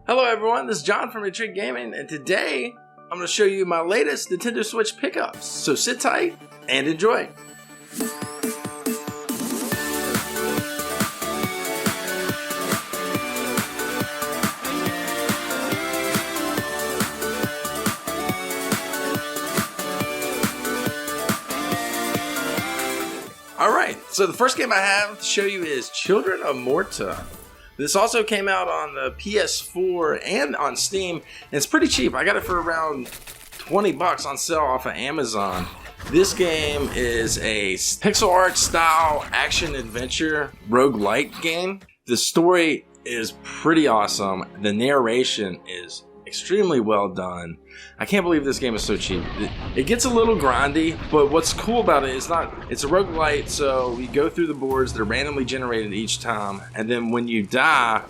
Hello everyone, this is John from Intrigue Gaming, and today I'm going to show you my latest Nintendo Switch pickups. So sit tight and enjoy. Alright, so the first game I have to show you is Children of Morta. This also came out on the PS4 and on Steam, and it's pretty cheap. I got it for around 20 bucks on sale off of Amazon. This game is a pixel art style action adventure roguelite game. The story is pretty awesome. The narration is extremely well done. I can't believe this game is so cheap. It gets a little grindy, but what's cool about it is it's a roguelite, so you go through the boards, they're randomly generated each time, and then when you die,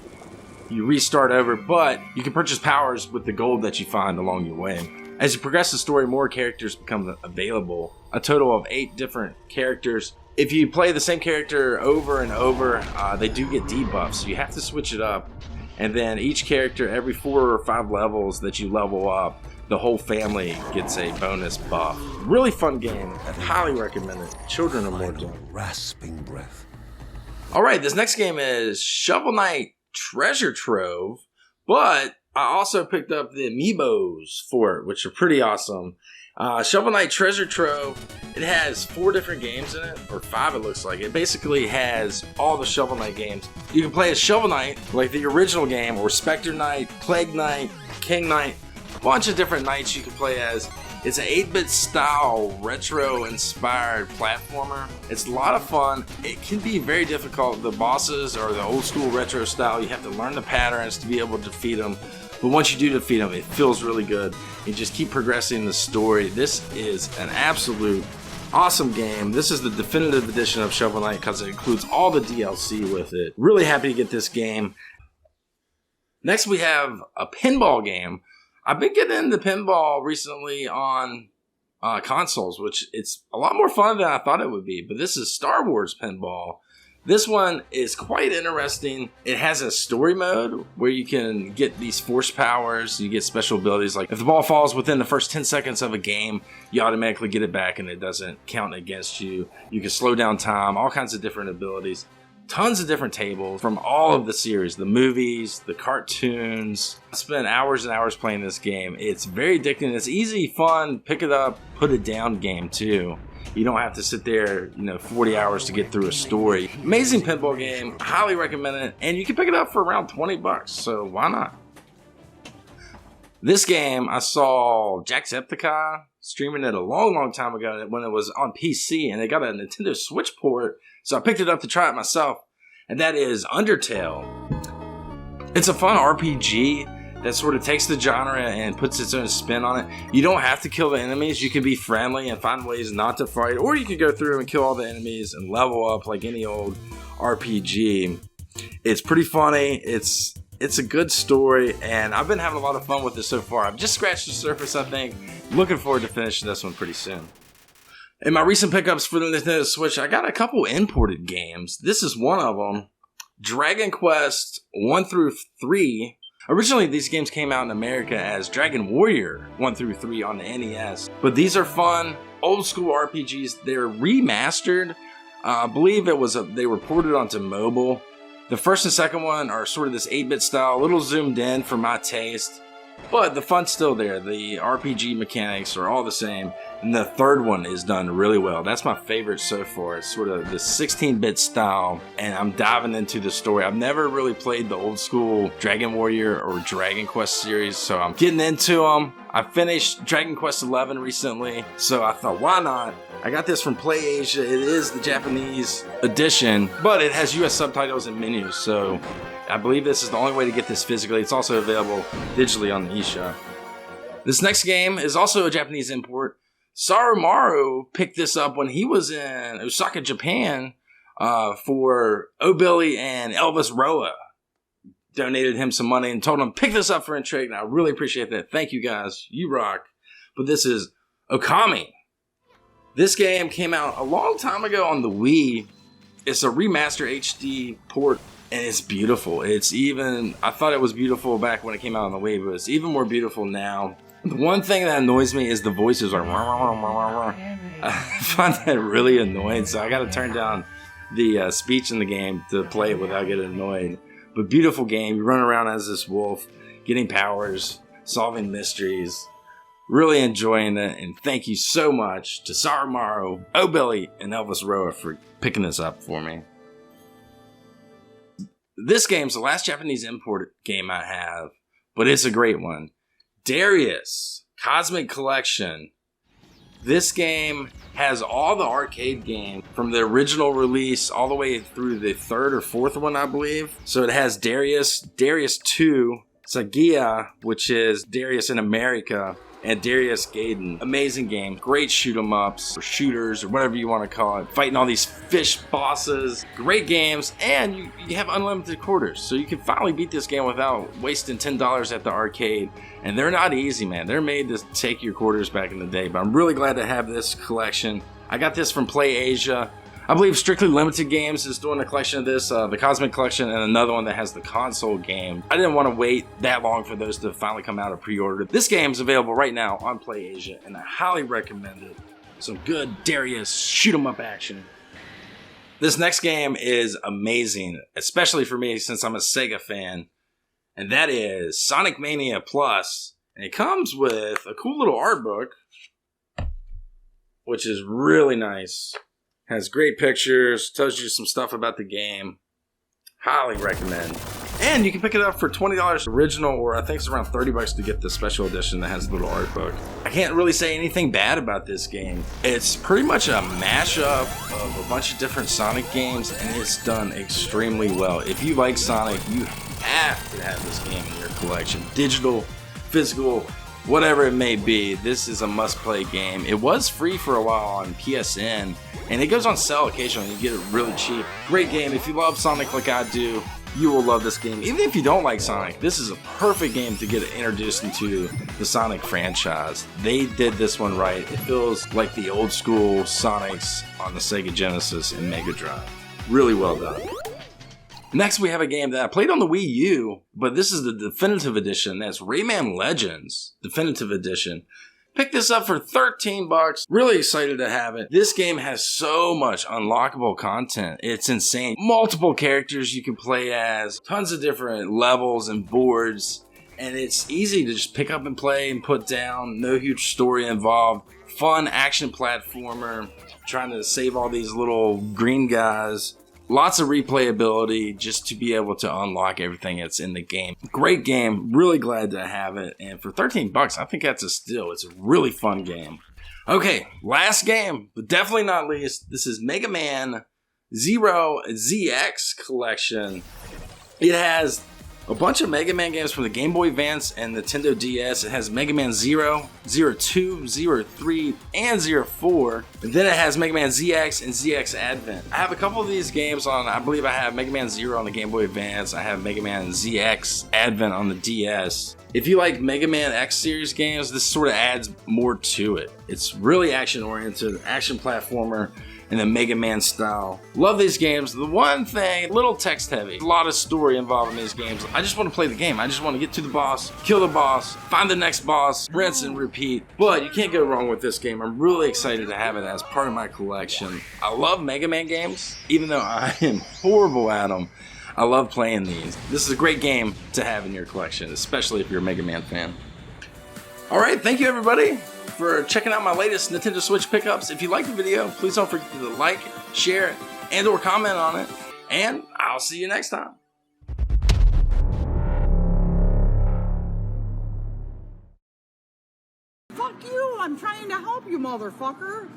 you restart over, but you can purchase powers with the gold that you find along your way. As you progress the story, more characters become available, a total of 8 different characters. If you play the same character over and over, they do get debuffs, so you have to switch it up. And then each character, every 4 or 5 levels that you level up, the whole family gets a bonus buff. Really fun game. I highly recommend it. Children of Morta. Rasping breath. Alright, this next game is Shovel Knight Treasure Trove, but I also picked up the amiibos for it, which are pretty awesome. Shovel Knight Treasure Trove, it has 4 different games in it, or 5 it looks like. It basically has all the Shovel Knight games. You can play as Shovel Knight, like the original game, or Spectre Knight, Plague Knight, King Knight, a bunch of different knights you can play as. It's an 8-bit style, retro-inspired platformer. It's a lot of fun. It can be very difficult. The bosses are the old school retro style. You have to learn the patterns to be able to defeat them. But once you do defeat them, it feels really good. You just keep progressing the story. This is an absolute awesome game. This is the definitive edition of Shovel Knight because it includes all the DLC with it. Really happy to get this game. Next we have a pinball game. I've been getting into pinball recently on consoles, which it's a lot more fun than I thought it would be. But this is Star Wars Pinball. This one is quite interesting. It has a story mode where you can get these force powers. You get special abilities like if the ball falls within the first 10 seconds of a game, you automatically get it back and it doesn't count against you. You can slow down time, all kinds of different abilities. Tons of different tables from all of the series, the movies, the cartoons. I spent hours and hours playing this game. It's very addicting. It's easy, fun, pick it up, put it down game too. You don't have to sit there, 40 hours to get through a story. Amazing pinball game. Highly recommend it. And you can pick it up for around 20 bucks, so why not? This game, I saw Jacksepticeye streaming it a long time ago when it was on PC, and they got a Nintendo Switch port, so I picked it up to try it myself, and that is Undertale. It's a fun RPG that sort of takes the genre and puts its own spin on it. You don't have to kill the enemies. You can be friendly and find ways not to fight, or you can go through and kill all the enemies and level up like any old RPG. It's pretty funny. It's a good story, and I've been having a lot of fun with this so far. I've just scratched the surface, I think. Looking forward to finishing this one pretty soon. In my recent pickups for the Nintendo Switch, I got a couple imported games. This is one of them. Dragon Quest 1 through 3. Originally, these games came out in America as Dragon Warrior 1 through 3 on the NES. But these are fun, old school RPGs. They're remastered. I believe they were ported onto mobile. The first and second one are sort of this 8-bit style, a little zoomed in for my taste. But the fun's still there. The RPG mechanics are all the same. And the third one is done really well. That's my favorite so far. It's sort of the 16-bit style, and I'm diving into the story. I've never really played the old school Dragon Warrior or Dragon Quest series, so I'm getting into them. I finished Dragon Quest 11 recently, so I thought, why not? I got this from PlayAsia. It is the Japanese edition, but it has US subtitles and menus, so I believe this is the only way to get this physically. It's also available digitally on the eShop. This next game is also a Japanese import. Sarumaru picked this up when he was in Osaka, Japan, for O'Billy and Elvis Roa. Donated him some money and told him, pick this up for Intrigue, and I really appreciate that. Thank you guys. You rock. But this is Okami. This game came out a long time ago on the Wii. It's a remaster HD port, and it's beautiful. It's even, I thought it was beautiful back when it came out on the Wii, but it's even more beautiful now. The one thing that annoys me is the voices are I find that really annoying, so I gotta turn down the speech in the game to play it without getting annoyed. But beautiful game. You run around as this wolf, getting powers, solving mysteries. Really enjoying it, and thank you so much to Saramaru, O'Billy, and Elvis Roa for picking this up for me. This game's the last Japanese import game I have, but it's a great one. Darius, Cosmic Collection. This game has all the arcade games from the original release all the way through the third or fourth one, I believe. So it has Darius, Darius 2, Sagia, which is Darius in America, and Darius Gaiden. Amazing game. Great shoot 'em ups, or shooters, or whatever you want to call it. Fighting all these fish bosses. Great games, and you have unlimited quarters. So you can finally beat this game without wasting $10 at the arcade. And they're not easy, man. They're made to take your quarters back in the day. But I'm really glad to have this collection. I got this from Play Asia. I believe Strictly Limited Games is doing a collection of this, the Cosmic Collection, and another one that has the console game. I didn't want to wait that long for those to finally come out or pre-order. This game is available right now on Play Asia, and I highly recommend it. Some good Darius shoot-'em-up action. This next game is amazing, especially for me since I'm a Sega fan, and that is Sonic Mania Plus. And it comes with a cool little art book, which is really nice. Has great pictures, tells you some stuff about the game. Highly recommend. And you can pick it up for $20 original, or I think it's around $30 to get the special edition that has a little art book. I can't really say anything bad about this game. It's pretty much a mashup of a bunch of different Sonic games, and it's done extremely well. If you like Sonic, you have to have this game in your collection. Digital, physical, whatever it may be, this is a must-play game. It was free for a while on PSN, and it goes on sale occasionally. You get it really cheap. Great game. If you love Sonic like I do, you will love this game. Even if you don't like Sonic, this is a perfect game to get introduced into the Sonic franchise. They did this one right. It feels like the old school Sonics on the Sega Genesis and Mega Drive. Really well done. Next, we have a game that I played on the Wii U, but this is the definitive edition. That's Rayman Legends Definitive Edition. Picked this up for $13. Really excited to have it. This game has so much unlockable content. It's insane. Multiple characters you can play as, tons of different levels and boards, and it's easy to just pick up and play and put down. No huge story involved. Fun action platformer, trying to save all these little green guys. Lots of replayability just to be able to unlock everything that's in the game. Great game. Really glad to have it. And for $13, I think that's a steal. It's a really fun game. Okay, last game, but definitely not least. This is Mega Man Zero ZX Collection. It has a bunch of Mega Man games from the Game Boy Advance and Nintendo DS. It has Mega Man 0, 02, 03, and 04. And then it has Mega Man ZX and ZX Advent. I have a couple of these games on, I believe I have Mega Man 0 on the Game Boy Advance. I have Mega Man ZX Advent on the DS. If you like Mega Man X series games, this sort of adds more to it. It's really action-oriented, action platformer, in the Mega Man style. Love these games. The one thing, a little text heavy. A lot of story involved in these games. I just want to play the game. I just want to get to the boss, kill the boss, find the next boss, rinse and repeat. But you can't go wrong with this game. I'm really excited to have it as part of my collection. I love Mega Man games, even though I am horrible at them. I love playing these. This is a great game to have in your collection, especially if you're a Mega Man fan. Alright, thank you everybody for checking out my latest Nintendo Switch pickups. If you liked the video, please don't forget to like, share, and or comment on it. And I'll see you next time. Fuck you! I'm trying to help you, motherfucker!